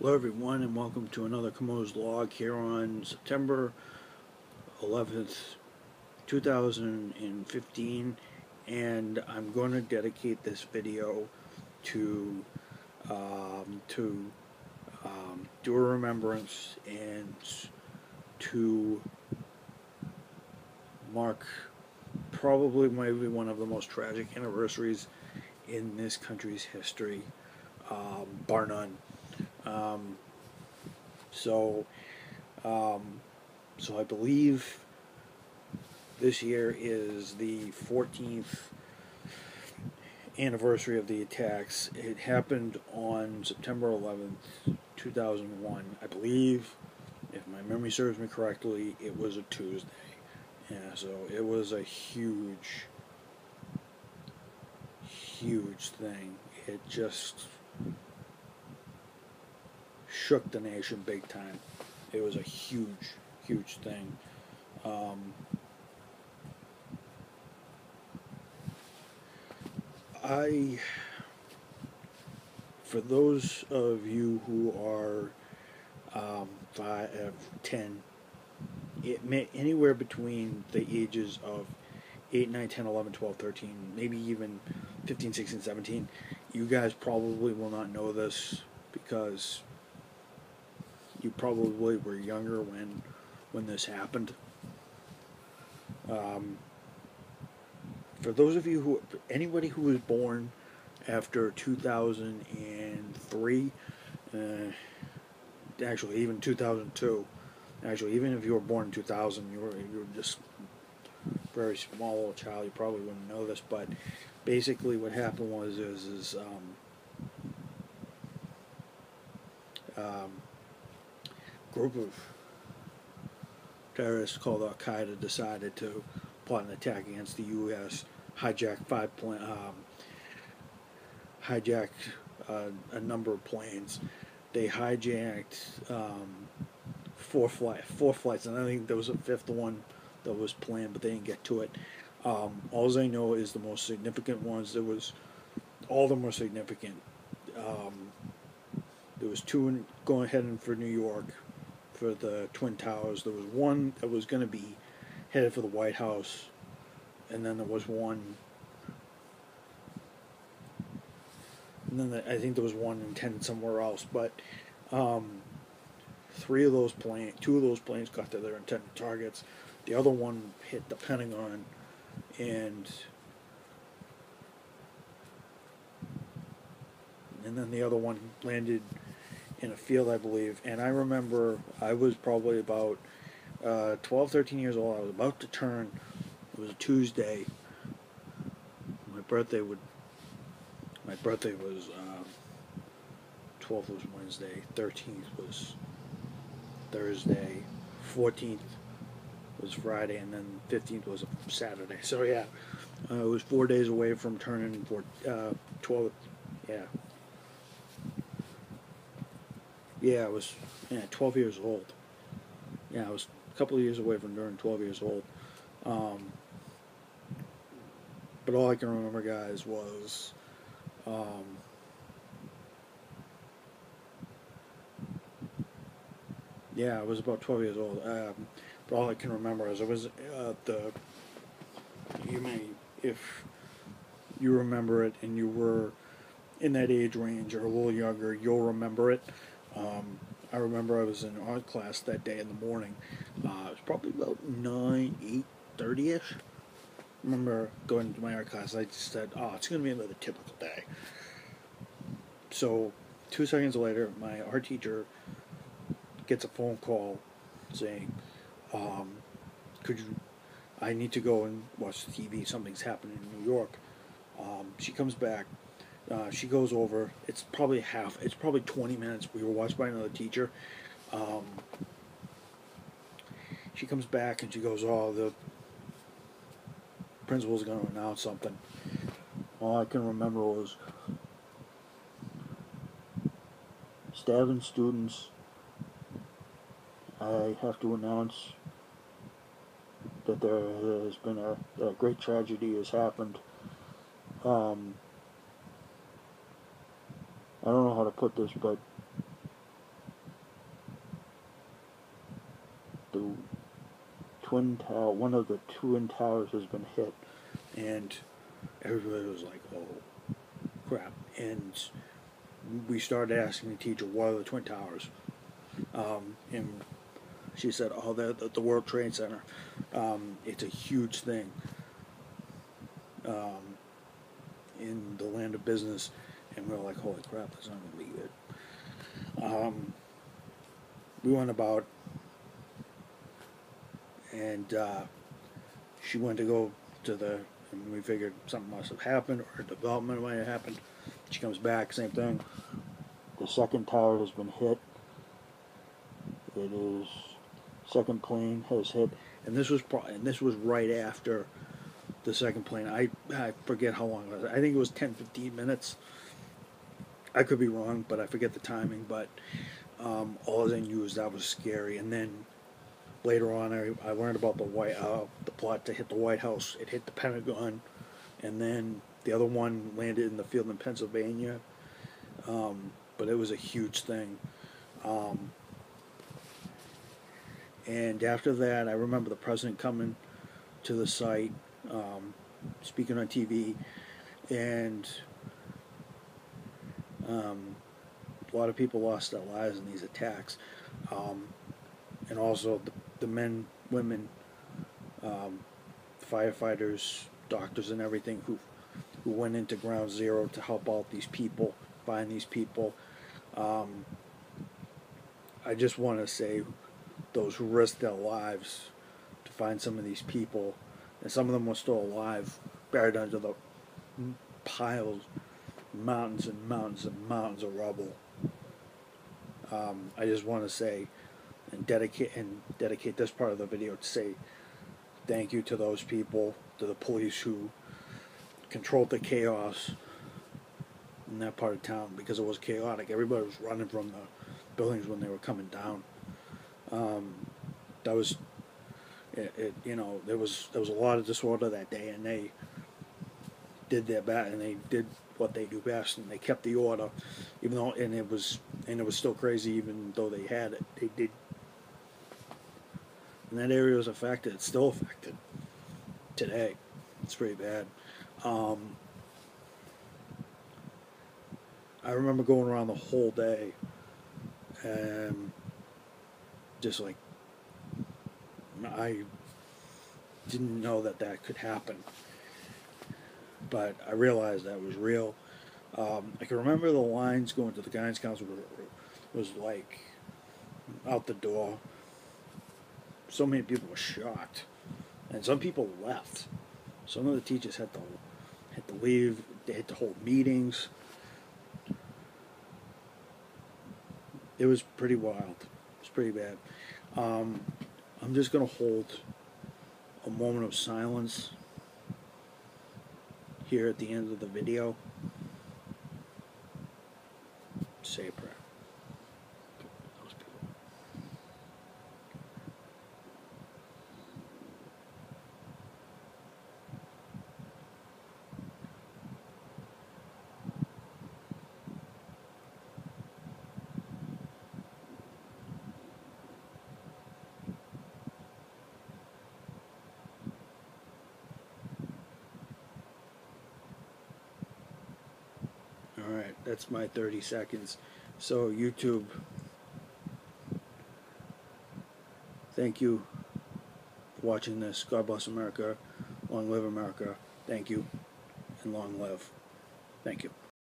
Hello everyone and welcome to another Camo's Log here on September 11th, 2015, and I'm going to dedicate this video to do a remembrance and to mark probably maybe one of the most tragic anniversaries in this country's history, bar none. Um, so, so I believe this year is the 14th anniversary of the attacks. It happened on September 11th, 2001. I believe, if my memory serves me correctly, it was a Tuesday. Yeah, so it was a huge thing. It just shook the nation big time. It was a huge thing. For those of you who are 10, it may anywhere between the ages of 8, 9, 10, 11, 12, 13, maybe even 15, 16, 17, you guys probably will not know this because you probably were younger when this happened. For those of you anybody who was born after 2003, actually even 2002, actually even if you were born in 2000, you were just a very small little child, you probably wouldn't know this, but basically what happened was group of terrorists called Al Qaeda decided to plot an attack against the U.S., hijacked a number of planes. They hijacked four flights, and I think there was a fifth one that was planned, but they didn't get to it. All I know is the most significant ones. All of them were significant. There was two going heading for New York for the Twin Towers. There was one that was going to be headed for the White House, and then there was one. And then I think there was one intended somewhere else, but two of those planes got to their intended targets. The other one hit the Pentagon, and then the other one landed in a field, I believe. And I remember I was probably about 12, 13 years old. I was about to turn. It was a Tuesday. My birthday was 12th was Wednesday, 13th was Thursday, 14th was Friday, and then 15th was a Saturday. So yeah, it was 4 days away from turning 12. Yeah, I was 12 years old. Yeah, I was a couple of years away from turning 12 years old. But all I can remember, guys, was I was about 12 years old. But all I can remember is I was if you remember it and you were in that age range or a little younger, you'll remember it. I remember I was in art class that day in the morning. It was probably about 8:30ish. I remember going to my art class. I just said, "Oh, it's going to be another typical day." So 2 seconds later, my art teacher gets a phone call saying, I need to go and watch the TV. Something's happening in New York. She comes back. She goes over. It's probably 20 minutes. We were watched by another teacher. She comes back and she goes, "Oh, the principal's going to announce something." All I can remember was stabbing students. I have to announce that there has been a great tragedy has happened. I don't know how to put this, but the twin tower, one of the twin towers has been hit, and everybody was like, "Oh, crap!" And we started asking the teacher, "What are the twin towers?" And she said, "Oh, the World Trade Center. It's a huge thing in the land of business." And we were like, "Holy crap, that's not going to be good." We went about, and she went to go to and we figured something must have happened, or a development might have happened. She comes back, same thing. The second tower has been hit. It is, second plane has hit, and this was right after the second plane. I forget how long it was. I think it was 10-15 minutes. I could be wrong, but I forget the timing. But all I knew is that was scary. And then later on, I learned about the plot to hit the White House. It hit the Pentagon, and then the other one landed in the field in Pennsylvania. But it was a huge thing. And after that, I remember the president coming to the site, speaking on TV, and a lot of people lost their lives in these attacks. And also the men, women, firefighters, doctors, and everything who went into Ground Zero to help out these people, find these people. I just want to say those who risked their lives to find some of these people, and some of them were still alive, buried under the piles, mountains and mountains and mountains of rubble. I just want to say and dedicate this part of the video to say thank you to those people, to the police who controlled the chaos in that part of town, because it was chaotic. Everybody was running from the buildings when they were coming down. That was you know, there was a lot of disorder that day, and they did their best, and they did what they do best, and they kept the order, even though it was still crazy, even though they had it. They did, and that area was affected. It's still affected today. It's pretty bad. I remember going around the whole day, and just like, I didn't know that could happen, but I realized that was real. I can remember the lines going to the guidance council was like out the door. So many people were shocked, and some people left. Some of the teachers had to leave. They had to hold meetings. It was pretty wild. It was pretty bad. I'm just going to hold a moment of silence here at the end of the video. Say a prayer. Those people. Alright, that's my 30 seconds. So, YouTube, thank you for watching this. God bless America. Long live America. Thank you, and long live. Thank you.